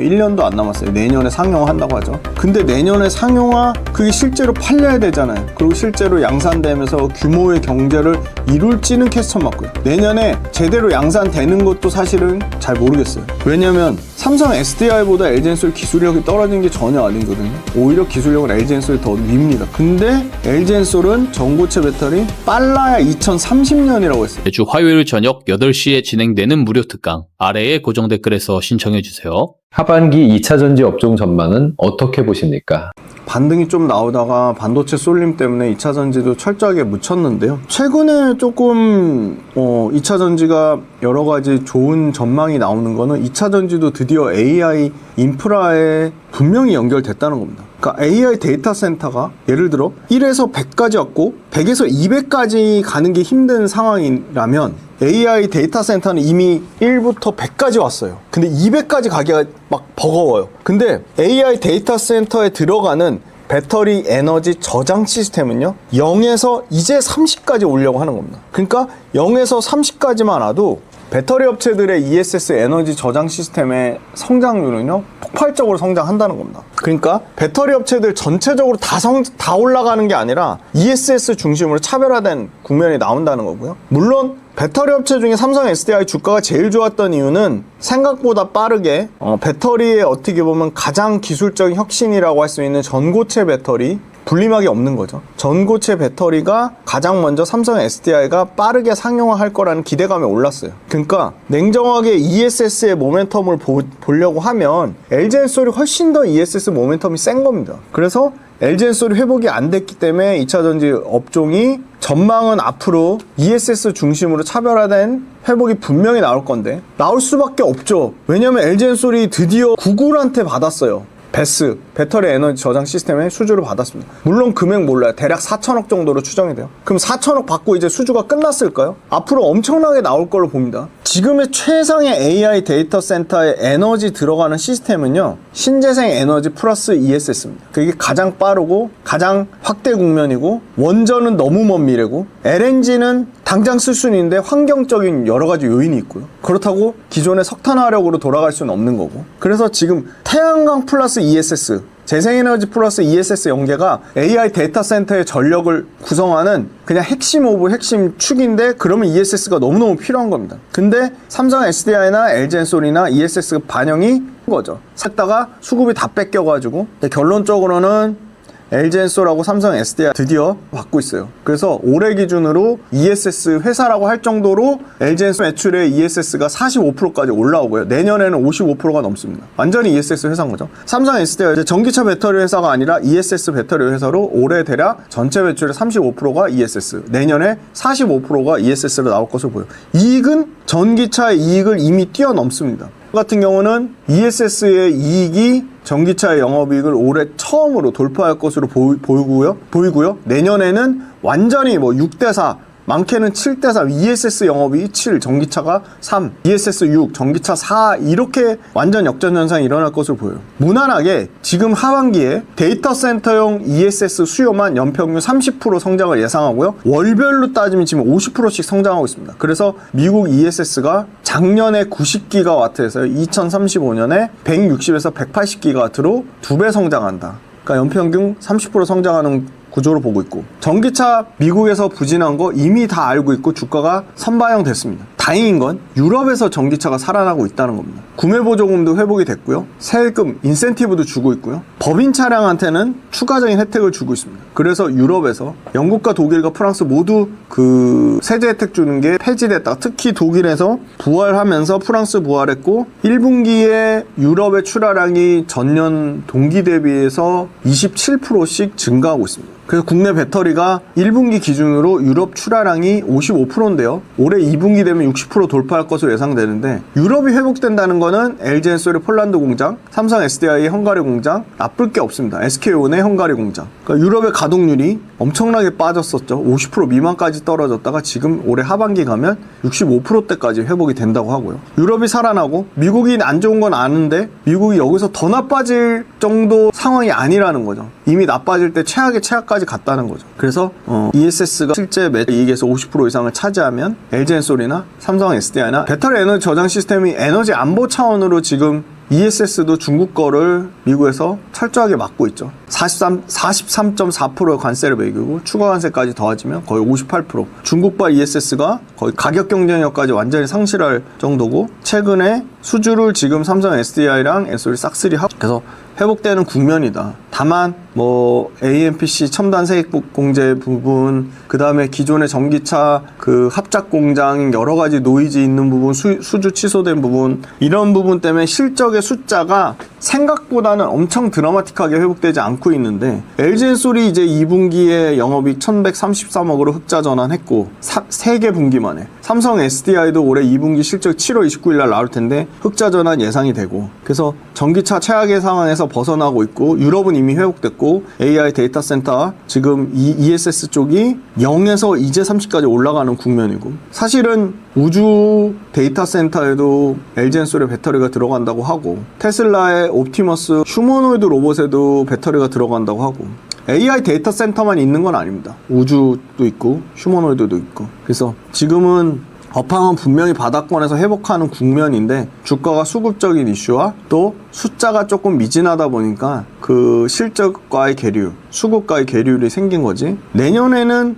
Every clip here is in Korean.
1년도 안 남았어요. 내년에 상용화한다고 하죠. 근데 내년에 상용화 그게 실제로 팔려야 되잖아요. 그리고 실제로 양산되면서 규모의 경제를 이룰지는 퀘스천 마크고요. 내년에 제대로 양산되는 것도 사실은 잘 모르겠어요. 왜냐면 삼성 SDI보다 LG엔솔 기술력이 떨어진 게 전혀 아니거든요. 오히려 기술력은 LG엔솔이 더 밉니다. 근데 LG엔솔은 전고체 배터리 빨라야 2030년이라고 했어요. 매주 화요일 저녁 8시에 진행되는 무료 특강 아래에 고정 댓글에서 신청해주세요. 하반기 2차전지 업종 전망은 어떻게 보십니까? 반등이 좀 나오다가 반도체 쏠림 때문에 2차전지도 철저하게 묻혔는데요. 최근에 조금 2차전지가 여러 가지 좋은 전망이 나오는 거는 2차전지도 드디어 AI 인프라에 분명히 연결됐다는 겁니다. 그러니까 AI 데이터 센터가 예를 들어 1에서 100까지 왔고 100에서 200까지 가는 게 힘든 상황이라면 AI 데이터 센터는 이미 1부터 100까지 왔어요. 근데 200까지 가기가 막 버거워요. 근데 AI 데이터 센터에 들어가는 배터리 에너지 저장 시스템은요 0에서 이제 30까지 오려고 하는 겁니다. 그러니까 0에서 30까지만 와도 배터리 업체들의 ESS 에너지 저장 시스템의 성장률은요 폭발적으로 성장한다는 겁니다. 그러니까 배터리 업체들 전체적으로 다 올라가는 게 아니라 ESS 중심으로 차별화된 국면이 나온다는 거고요. 물론 배터리 업체 중에 삼성 SDI 주가가 제일 좋았던 이유는 생각보다 빠르게 배터리의 어떻게 보면 가장 기술적인 혁신이라고 할 수 있는 전고체 배터리 분리막이 없는 거죠. 전고체 배터리가 가장 먼저 삼성 SDI가 빠르게 상용화할 거라는 기대감이 올랐어요. 그러니까 냉정하게 ESS의 모멘텀을 보려고 하면 LG엔솔이 훨씬 더 ESS 모멘텀이 센 겁니다. 그래서 LG엔솔이 회복이 안 됐기 때문에 2차전지 업종이 전망은 앞으로 ESS 중심으로 차별화된 회복이 분명히 나올 건데 나올 수밖에 없죠. 왜냐면 LG엔솔이 드디어 구글한테 받았어요. 베스, 배터리 에너지 저장 시스템의 수주를 받았습니다. 물론 금액 몰라요. 대략 4천억 정도로 추정이 돼요. 그럼 4천억 받고 이제 수주가 끝났을까요? 앞으로 엄청나게 나올 걸로 봅니다. 지금의 최상의 AI 데이터 센터에 에너지 들어가는 시스템은요 신재생 에너지 플러스 ESS입니다. 그게 가장 빠르고 가장 확대 국면이고 원전은 너무 먼 미래고 LNG는 당장 쓸 수는 있는데 환경적인 여러 가지 요인이 있고요. 그렇다고 기존의 석탄 화력으로 돌아갈 수는 없는 거고. 그래서 지금 태양광 플러스 ESS 재생에너지 플러스 ESS 연계가 AI 데이터 센터의 전력을 구성하는 그냥 핵심 오브 핵심 축인데 그러면 ESS가 너무너무 필요한 겁니다. 근데 삼성 SDI나 LG엔솔이나 ESS 반영이 거죠. 샀다가 수급이 다 뺏겨가지고 결론적으로는 LG엔솔하고 삼성 SDI 드디어 받고 있어요. 그래서 올해 기준으로 ESS 회사라고 할 정도로 LG엔솔 매출의 ESS가 45%까지 올라오고요. 내년에는 55%가 넘습니다. 완전히 ESS 회사인 거죠. 삼성 SDI 이제 전기차 배터리 회사가 아니라 ESS 배터리 회사로 올해 대략 전체 매출의 35%가 ESS, 내년에 45%가 ESS로 나올 것으로 보여요. 이익은 전기차의 이익을 이미 뛰어넘습니다. 같은 경우는 ESS의 이익이 전기차의 영업이익을 올해 처음으로 돌파할 것으로 보이고요. 내년에는 완전히 6대4 많게는 7대3, ESS 영업이익 7, 전기차가 3, ESS 6, 전기차 4 이렇게 완전 역전 현상이 일어날 것으로 보여요. 무난하게 지금 하반기에 데이터 센터용 ESS 수요만 연평균 30% 성장을 예상하고요. 월별로 따지면 지금 50%씩 성장하고 있습니다. 그래서 미국 ESS가 작년에 90기가와트에서 2035년에 160에서 180기가와트로 2배 성장한다. 그러니까 연평균 30% 성장하는 구조로 보고 있고 전기차 미국에서 부진한 거 이미 다 알고 있고 주가가 선반영됐습니다. 다행인 건 유럽에서 전기차가 살아나고 있다는 겁니다. 구매 보조금도 회복이 됐고요. 세금, 인센티브도 주고 있고요. 법인 차량한테는 추가적인 혜택을 주고 있습니다. 그래서 유럽에서 영국과 독일과 프랑스 모두 그 세제 혜택 주는 게 폐지됐다가 특히 독일에서 부활하면서 프랑스 부활했고 1분기에 유럽의 출하량이 전년 동기 대비해서 27%씩 증가하고 있습니다. 그래서 국내 배터리가 1분기 기준으로 유럽 출하량이 55%인데요. 올해 2분기 되면 60% 돌파할 것으로 예상되는데 유럽이 회복된다는 거는 LG엔솔의 폴란드 공장, 삼성 SDI의 헝가리 공장 나쁠 게 없습니다. SK온의 헝가리 공장. 그러니까 유럽의 가동률이 엄청나게 빠졌었죠. 50% 미만까지 떨어졌다가 지금 올해 하반기 가면 65%대까지 회복이 된다고 하고요. 유럽이 살아나고 미국이 안 좋은 건 아는데 미국이 여기서 더 나빠질 정도 상황이 아니라는 거죠. 이미 나빠질 때 최악의 최악까지 갔다는 거죠. 그래서 ESS가 실제 매출 이익에서 50% 이상을 차지하면 LG엔솔이나 삼성 SDI나 배터리 에너지 저장 시스템이 에너지 안보 차원으로 지금 ESS도 중국 거를 미국에서 철저하게 막고 있죠. 43.4%의 관세를 매기고 추가 관세까지 더해지면 거의 58%. 중국발 ESS가 거의 가격 경쟁력까지 완전히 상실할 정도고, 최근에 수주를 지금 삼성 SDI랑 엔솔이 싹쓸이 하고, 그래서 회복되는 국면이다. 다만 뭐 AMPC 첨단 세액 공제 부분, 그 다음에 기존의 전기차 그 합작 공장 여러 가지 노이즈 있는 부분, 수주 취소된 부분, 이런 부분 때문에 실적의 숫자가 생각보다는 엄청 드라마틱하게 회복되지 않고 있는데, LG엔솔이 이제 2분기에 영업이익 1133억으로 흑자 전환했고 3개 분기 만에, 삼성 SDI도 올해 2분기 실적 7월 29일 날 나올 텐데 흑자 전환 예상이 되고, 그래서 전기차 최악의 상황에서 벗어나고 있고, 유럽은 이미 회복됐고, AI 데이터 센터 지금 이 ESS 쪽이 0에서 이제 30까지 올라가는 국면이고, 사실은 우주 데이터 센터에도 LG엔솔의 배터리가 들어간다고 하고, 테슬라의 옵티머스 휴머노이드 로봇에도 배터리가 들어간다고 하고, AI 데이터 센터만 있는 건 아닙니다. 우주도 있고 휴머노이드도 있고. 그래서 지금은 업황은 분명히 바닥권에서 회복하는 국면인데, 주가가 수급적인 이슈와 또 숫자가 조금 미진하다 보니까 그 실적과의 계류, 수급과의 계류율이 생긴 거지, 내년에는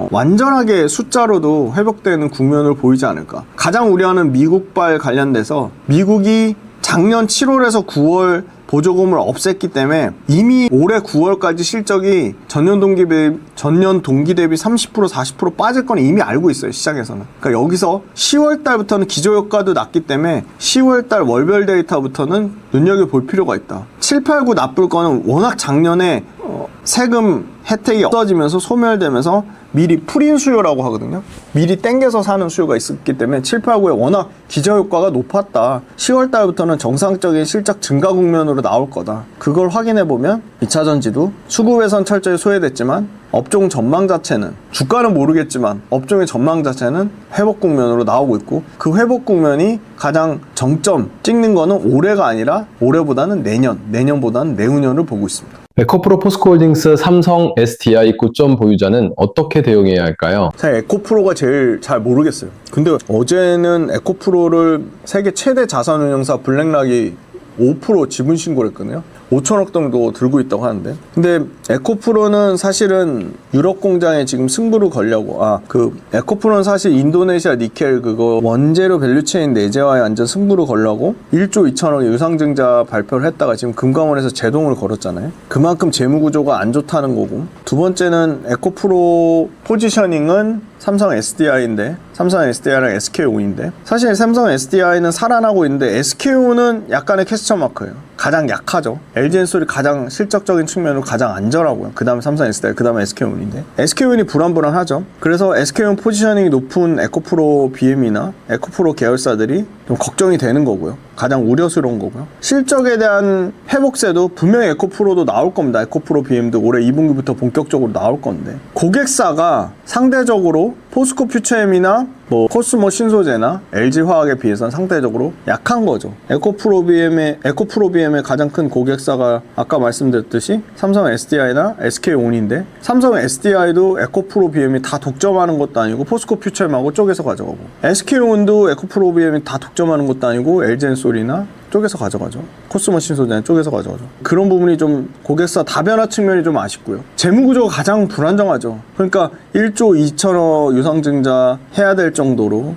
완전하게 숫자로도 회복되는 국면을 보이지 않을까. 가장 우려하는 미국발 관련돼서, 미국이 작년 7월에서 9월 보조금을 없앴기 때문에 이미 올해 9월까지 실적이 전년 동기 대비 30% 40% 빠질 건 이미 알고 있어요, 시장에서는. 그러니까 여기서 10월 달부터는 기저효과도 났기 때문에 10월 달 월별 데이터부터는 눈여겨볼 필요가 있다. 7, 8, 9 나쁠 거는 워낙 작년에 세금 혜택이 없어지면서 소멸되면서 미리 풀인 수요라고 하거든요. 미리 땡겨서 사는 수요가 있었기 때문에 7, 8, 9에 워낙 기저효과가 높았다. 10월 달부터는 정상적인 실적 증가 국면으로 나올 거다. 그걸 확인해 보면 2차전지도 수급에선 철저히 소외됐지만 업종 전망 자체는, 주가는 모르겠지만 업종의 전망 자체는 회복 국면으로 나오고 있고, 그 회복 국면이 가장 정점 찍는 거는 올해가 아니라 올해보다는 내년보다는 내후년을 보고 있습니다. 에코프로 포스코홀딩스 삼성 SDI 고점 보유자는 어떻게 대응해야 할까요? 제가 에코프로가 제일 잘 모르겠어요. 근데 어제는 에코프로를 세계 최대 자산운용사 블랙락이 5% 지분 신고를 했거든요. 5천억 정도 들고 있다고 하는데, 근데 에코프로는 사실은 유럽 공장에 지금 승부를 걸려고, 에코프로는 사실 인도네시아 니켈 그거 원재료 밸류체인 내재화에 완전 승부를 걸려고 1조 2천억의 유상증자 발표를 했다가 지금 금감원에서 제동을 걸었잖아요. 그만큼 재무구조가 안 좋다는 거고, 두 번째는 에코프로 포지셔닝은 삼성 SDI인데, 삼성 SDI랑 SKO인데, 사실 삼성 SDI는 살아나고 있는데 SKO는 약간의 퀘스천 마크예요. 가장 약하죠. LG엔솔이 가장 실적적인 측면으로 가장 안전하고요. 그 다음에 삼성 SDI, 그 다음에 SK온인데, SK온이 불안불안하죠. 그래서 SK온 포지셔닝이 높은 에코프로 BM이나 에코프로 계열사들이 좀 걱정이 되는 거고요. 가장 우려스러운 거고요. 실적에 대한 회복세도 분명히 에코프로도 나올 겁니다. 에코프로 BM도 올해 2분기부터 본격적으로 나올 건데, 고객사가 상대적으로 포스코 퓨처엠이나 뭐 코스모 신소재나 LG화학에 비해서는 상대적으로 약한 거죠. 에코프로 BM의 가장 큰 고객사가 아까 말씀드렸듯이 삼성 SDI나 SK온인데, 삼성 SDI도 에코프로 BM이 다 독점하는 것도 아니고 포스코 퓨처엠하고 쪼개서 가져가고, SK온도 에코프로 BM이 다 독점하는 것도 아니고 LG엔솔이나 쪼개서 가져가죠. 코스모 신소재는 쪼개서 가져가죠. 그런 부분이 좀 고객사 다변화 측면이 좀 아쉽고요. 재무구조가 가장 불안정하죠. 그러니까 1조 2천억 유상증자 해야 될 정도로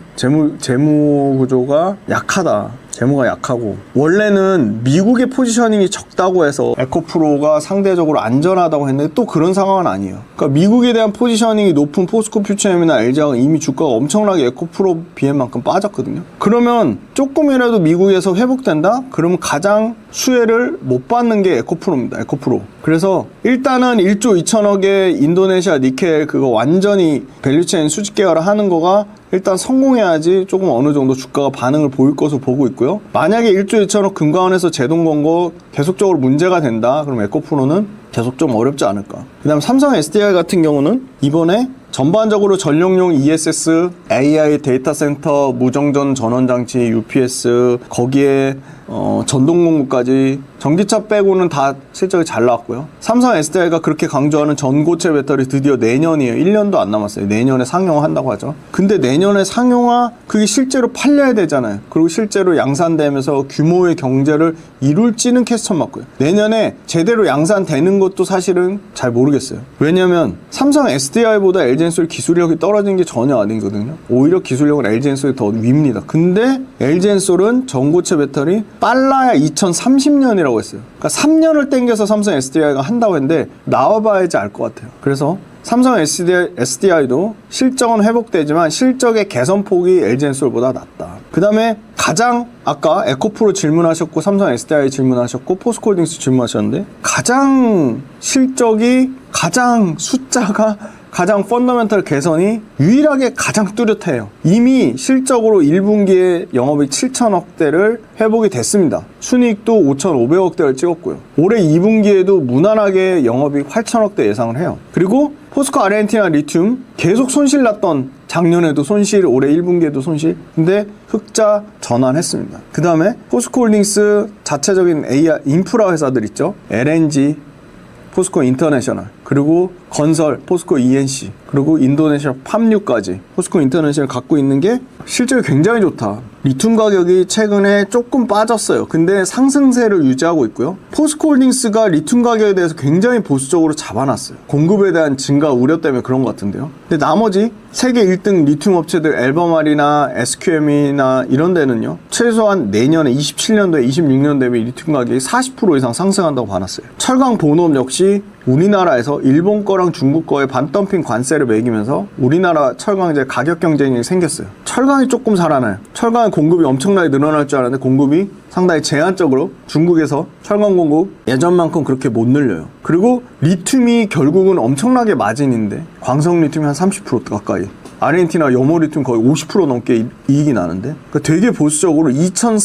재무구조가 약하다. 재무가 약하고, 원래는 미국의 포지셔닝이 적다고 해서 에코프로가 상대적으로 안전하다고 했는데 또 그런 상황은 아니에요. 그러니까 미국에 대한 포지셔닝이 높은 포스코 퓨처엠이나 LG화학은 이미 주가가 엄청나게 에코프로 BM만큼 빠졌거든요. 그러면 조금이라도 미국에서 회복된다? 그러면 가장 수혜를 못 받는 게 에코프로입니다. 에코프로. 그래서 일단은 1조 2천억의 인도네시아 니켈 그거 완전히 밸류체인 수직 계열화 하는 거가 일단 성공해야지 조금 어느 정도 주가가 반응을 보일 것으로 보고 있고요. 만약에 1조 2천억 금감원에서 제동 건 거 계속적으로 문제가 된다, 그럼 에코프로는 계속 좀 어렵지 않을까. 그 다음 삼성 SDI 같은 경우는 이번에 전반적으로 전력용 ESS, AI 데이터 센터, 무정전 전원 장치, UPS, 거기에 전동 공구까지 전기차 빼고는 다 실적이 잘 나왔고요. 삼성 SDI가 그렇게 강조하는 전고체 배터리 드디어 내년이에요. 1년도 안 남았어요. 내년에 상용화한다고 하죠. 근데 내년에 상용화 그게 실제로 팔려야 되잖아요. 그리고 실제로 양산되면서 규모의 경제를 이룰지는 퀘스천 마크고요. 내년에 제대로 양산되는 것도 사실은 잘 모르겠어요. 왜냐면 삼성 SDI보다 LG엔솔 기술력이 떨어진 게 전혀 아니거든요. 오히려 기술력은 LG엔솔이 더 윗니다. 근데 LG엔솔은 전고체 배터리 빨라야 2030년이라고 했어요. 그러니까 3년을 땡겨서 삼성 SDI가 한다고 했는데 나와봐야지 알 것 같아요. 그래서 삼성 SDI도 실적은 회복되지만 실적의 개선폭이 LG엔솔보다 낮다. 그 다음에 가장 아까 에코프로 질문하셨고 삼성 SDI 질문하셨고 포스코홀딩스 질문하셨는데 가장 실적이 가장 숫자가 가장 펀더멘털 개선이 유일하게 가장 뚜렷해요. 이미 실적으로 1분기에 영업이익 7천억대를 회복이 됐습니다. 순이익도 5,500억대를 찍었고요. 올해 2분기에도 무난하게 영업이익 8천억대 예상을 해요. 그리고 포스코 아르헨티나 리튬 계속 손실 났던 작년에도 손실, 올해 1분기에도 손실. 근데 흑자 전환했습니다. 그 다음에 포스코홀딩스 자체적인 AI 인프라 회사들 있죠. LNG, 포스코 인터내셔널, 그리고 건설, 포스코 ENC, 그리고 인도네시아 팜유까지 포스코 인터내셔널 갖고 있는 게 실적이 굉장히 좋다. 리튬 가격이 최근에 조금 빠졌어요. 근데 상승세를 유지하고 있고요. 포스코홀딩스가 리튬 가격에 대해서 굉장히 보수적으로 잡아놨어요. 공급에 대한 증가 우려 때문에 그런 것 같은데요. 근데 나머지 세계 1등 리튬 업체들 엘버말이나 SQM이나 이런 데는요. 최소한 내년에 27년도에 26년 대비 리튬 가격이 40% 이상 상승한다고 봐놨어요. 철강 본업 역시 우리나라에서 일본 거랑 중국 거에 반덤핑 관세를 매기면서 우리나라 철강제 가격 경쟁이 생겼어요. 철강이 조금 살아나요. 철강의 공급이 엄청나게 늘어날 줄 알았는데 공급이 상당히 제한적으로 중국에서 철강 공급 예전만큼 그렇게 못 늘려요. 그리고 리튬이 결국은 엄청나게 마진인데 광석 리튬이 한 30% 가까이, 아르헨티나 염호 리튬 거의 50% 넘게 이익이 나는데, 그러니까 되게 보수적으로 2년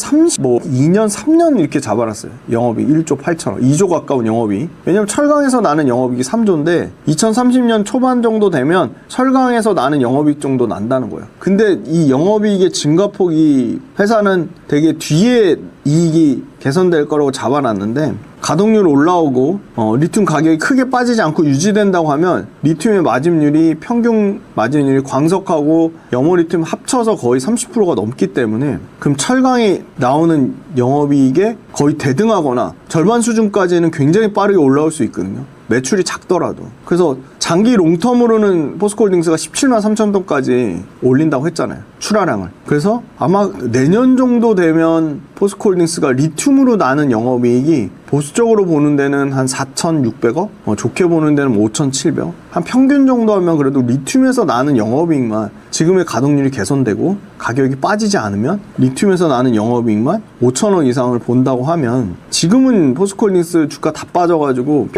3년 이렇게 잡아놨어요. 영업이 1조 8천억, 2조 가까운 영업이. 왜냐면 철강에서 나는 영업이익이 3조인데 2030년 초반 정도 되면 철강에서 나는 영업이익 정도 난다는 거예요. 근데 이 영업이익의 증가폭이 회사는 되게 뒤에 이익이 개선될 거라고 잡아놨는데 가동률 올라오고 리튬 가격이 크게 빠지지 않고 유지된다고 하면 리튬의 마진율이 평균 마진율이 광석하고 염호 리튬 합쳐서 거의 30%가 넘기 때문에 그럼 철강이 나오는 영업이익에 거의 대등하거나 절반 수준까지는 굉장히 빠르게 올라올 수 있거든요. 매출이 작더라도. 그래서 장기 롱텀으로는 포스코홀딩스가 17만 3천 톤까지 올린다고 했잖아요. 출하량을. 그래서 아마 내년 정도 되면 포스코홀딩스가 리튬으로 나는 영업이익이 보수적으로 보는 데는 한 4,600억? 좋게 보는 데는 5,700억? 한 평균 정도 하면 그래도 리튬에서 나는 영업이익만 지금의 가동률이 개선되고 가격이 빠지지 않으면 리튬에서 나는 영업이익만 5천억 이상을 본다고 하면 지금은 포스코홀딩스 주가 다 빠져가지고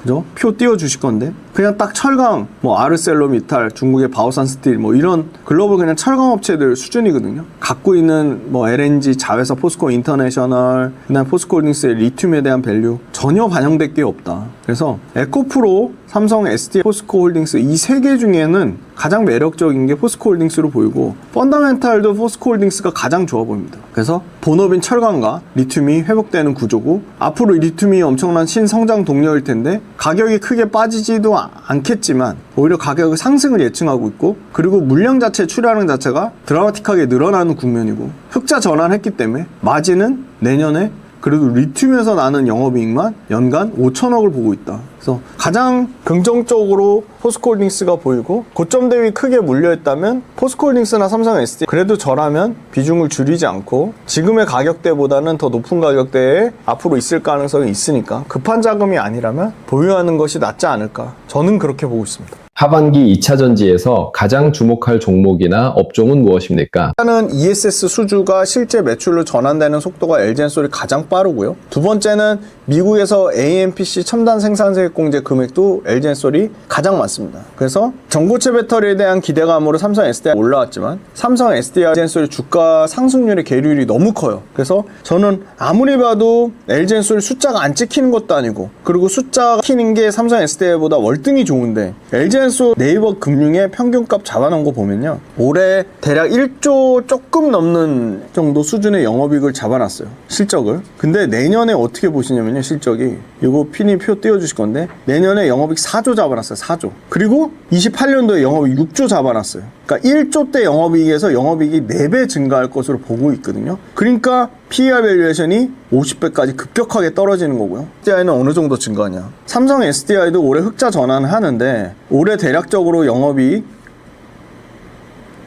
그죠? 표 띄워주실 건데 그냥 딱 철강, 아르셀로미탈, 중국의 바오산 스틸 이런 글로벌 그냥 철강 업체들 수준이거든요. 갖고 있는 LNG, 자회사, 포스코 인터내셔널, 그다음 포스코홀딩스의 리튬에 대한 밸류 전혀 반영될 게 없다. 그래서 에코프로, 삼성, SDI, 포스코홀딩스 이 세 개 중에는 가장 매력적인 게 포스코홀딩스로 보이고 펀더멘탈도 포스코홀딩스가 가장 좋아 보입니다. 그래서 본업인 철강과 리튬이 회복되는 구조고 앞으로 리튬이 엄청난 신성장 동력일 텐데 가격이 크게 빠지지도 않겠지만 오히려 가격의 상승을 예측하고 있고 그리고 물량 자체, 출하량 자체가 드라마틱하게 늘어나는 국면이고 흑자 전환했기 때문에 마진은 내년에 그래도 리튬에서 나는 영업이익만 연간 5천억을 보고 있다. 그래서 가장 긍정적으로 포스코홀딩스가 보이고 고점 대비 크게 물려있다면 포스코홀딩스나 삼성 SDI 그래도 저라면 비중을 줄이지 않고 지금의 가격대보다는 더 높은 가격대에 앞으로 있을 가능성이 있으니까 급한 자금이 아니라면 보유하는 것이 낫지 않을까. 저는 그렇게 보고 있습니다. 하반기 2차 전지에서 가장 주목할 종목이나 업종은 무엇입니까? 일단은 ESS 수주가 실제 매출로 전환되는 속도가 LG엔솔이 가장 빠르고요. 두 번째는 미국에서 AMPC 첨단 생산세 공제 금액도 LG엔솔이 가장 많습니다. 그래서 전고체 배터리에 대한 기대감으로 삼성 SDI 올라왔지만 삼성 SDI LG엔솔이 주가 상승률의 계율이 너무 커요. 그래서 저는 아무리 봐도 LG엔솔이 숫자가 안 찍히는 것도 아니고 그리고 숫자가 찍히는 게 삼성 SDI보다 월등히 좋은데 LG엔솔 LG엔솔 네이버 금융의 평균값 잡아놓은 거 보면요, 올해 대략 1조 조금 넘는 정도 수준의 영업이익을 잡아놨어요, 실적을. 근데 내년에 어떻게 보시냐면요, 실적이 이거 피니 표 띄워주실 건데, 내년에 영업이익 4조 잡아놨어요. 4조. 그리고 28년도에 영업이익 6조 잡아놨어요. 그러니까 1조 대 영업이익에서 영업이익이 4배 증가할 것으로 보고 있거든요. 그러니까 PER 밸류에이션이 50배까지 급격하게 떨어지는 거고요. SDI는 어느 정도 증가하냐. 삼성 SDI도 올해 흑자 전환을 하는데 올해 대략적으로 영업이익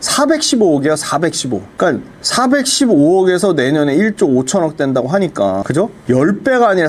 415억이야. 415. 그러니까 415억에서 내년에 1조 5천억 된다고 하니까, 그죠? 10배가 아니라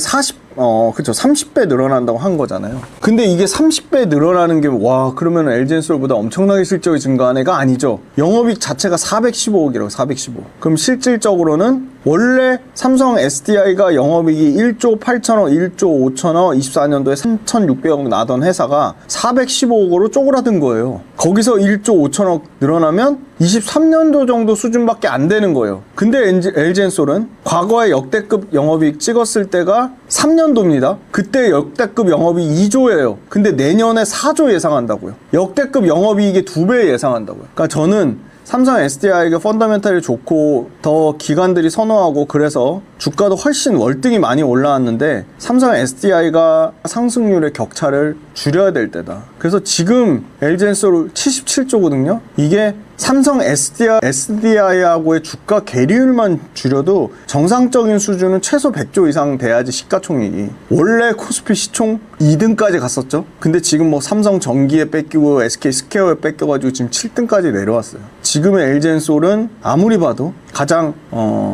그쵸. 30배 늘어난다고 한 거잖아요. 근데 이게 30배 늘어나는 게, 와, 그러면 LG엔솔보다 엄청나게 실적이 증가한 애가 아니죠. 영업이익 자체가 415억이라고, 415. 그럼 실질적으로는 원래 삼성 SDI가 영업이익이 1조 8천억, 1조 5천억, 24년도에 3,600억 나던 회사가 415억으로 쪼그라든 거예요. 거기서 1조 5천억 늘어나면 23년도 정도 수준밖에 안 되는 거예요. 근데 LG엔솔은 과거에 역대급 영업이익 찍었을 때가 3년도입니다. 그때 역대급 영업이익 2조예요. 근데 내년에 4조 예상한다고요. 역대급 영업이익의 2배 예상한다고요. 그러니까 저는 삼성 SDI가 펀더멘탈이 좋고 더 기관들이 선호하고 그래서 주가도 훨씬 월등히 많이 올라왔는데, 삼성 SDI가 상승률의 격차를 줄여야 될 때다. 그래서 지금 LG엔솔 77조거든요. 이게 삼성 SDI하고의 주가 계리율만 줄여도 정상적인 수준은 최소 100조 이상 돼야지, 시가총액이. 원래 코스피 시총 2등까지 갔었죠. 근데 지금 뭐 삼성 전기에 뺏기고 SK 스퀘어에 뺏겨가지고 지금 7등까지 내려왔어요. 지금의 LG엔솔은 아무리 봐도 가장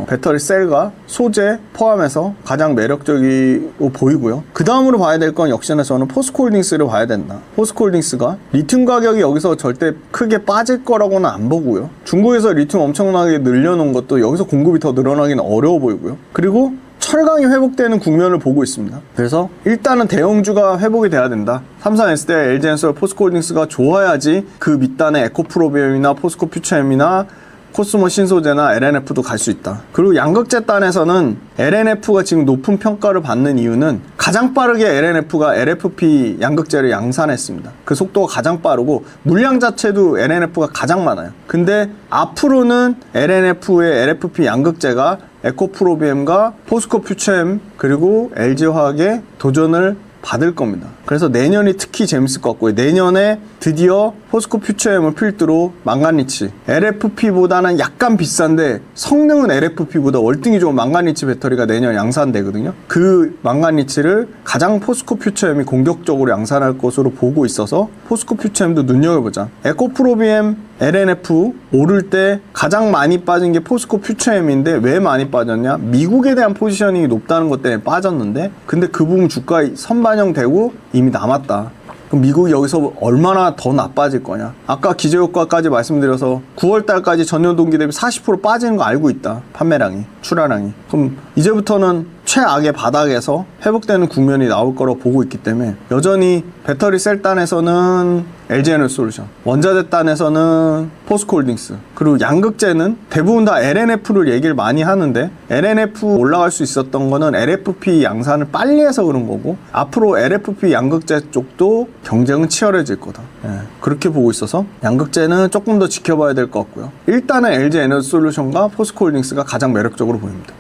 배터리 셀과 소재 포함해서 가장 매력적이고 보이고요. 그 다음으로 봐야 될 건 역시나 저는 포스코홀딩스를 봐야 된다. 포스코홀딩스가 리튬 가격이 여기서 절대 크게 빠질 거라고는 안 보고요. 중국에서 리튬 엄청나게 늘려놓은 것도 여기서 공급이 더 늘어나기는 어려워 보이고요. 그리고 철강이 회복되는 국면을 보고 있습니다. 그래서 일단은 대형주가 회복이 돼야 된다. 삼성 SDI, LG엔솔, 포스코홀딩스가 좋아야지 그 밑단에 에코프로비움이나 포스코퓨처엠이나 코스모 신소재나 LNF도 갈 수 있다. 그리고 양극재 단에서는 LNF가 지금 높은 평가를 받는 이유는 가장 빠르게 LNF가 LFP 양극재를 양산했습니다. 그 속도가 가장 빠르고 물량 자체도 LNF가 가장 많아요. 근데 앞으로는 LNF의 LFP 양극재가 에코프로비엠과 포스코퓨처엠 그리고 LG화학의 도전을 받을 겁니다. 그래서 내년이 특히 재밌을 것 같고요. 내년에 드디어 포스코퓨처엠을 필두로 망간리치, LFP보다는 약간 비싼데 성능은 LFP보다 월등히 좋은 망간리치 배터리가 내년 양산되거든요. 그 망간리치를 가장 포스코퓨처엠이 공격적으로 양산할 것으로 보고 있어서 포스코퓨처엠도 눈여겨보자. 에코프로비엠, LNF 오를 때 가장 많이 빠진 게 포스코퓨처엠인데 왜 많이 빠졌냐? 미국에 대한 포지셔닝이 높다는 것 때문에 빠졌는데, 근데 그 부분 주가에 선반영되고 이미 남았다. 그럼 미국이 여기서 얼마나 더 나빠질 거냐? 아까 기저효과까지 말씀드려서 9월달까지 전년 동기 대비 40% 빠지는 거 알고 있다. 판매량이, 출하량이. 그럼 이제부터는 최악의 바닥에서 회복되는 국면이 나올 거라고 보고 있기 때문에 여전히 배터리 셀 단에서는 LG에너지솔루션, 원자재 단에서는 포스코홀딩스, 그리고 양극재는 대부분 다 LNF를 얘기를 많이 하는데 LNF 올라갈 수 있었던 거는 LFP 양산을 빨리 해서 그런 거고, 앞으로 LFP 양극재 쪽도 경쟁은 치열해질 거다. 그렇게 보고 있어서 양극재는 조금 더 지켜봐야 될 것 같고요. 일단은 LG에너지솔루션과 포스코홀딩스가 가장 매력적으로 보입니다.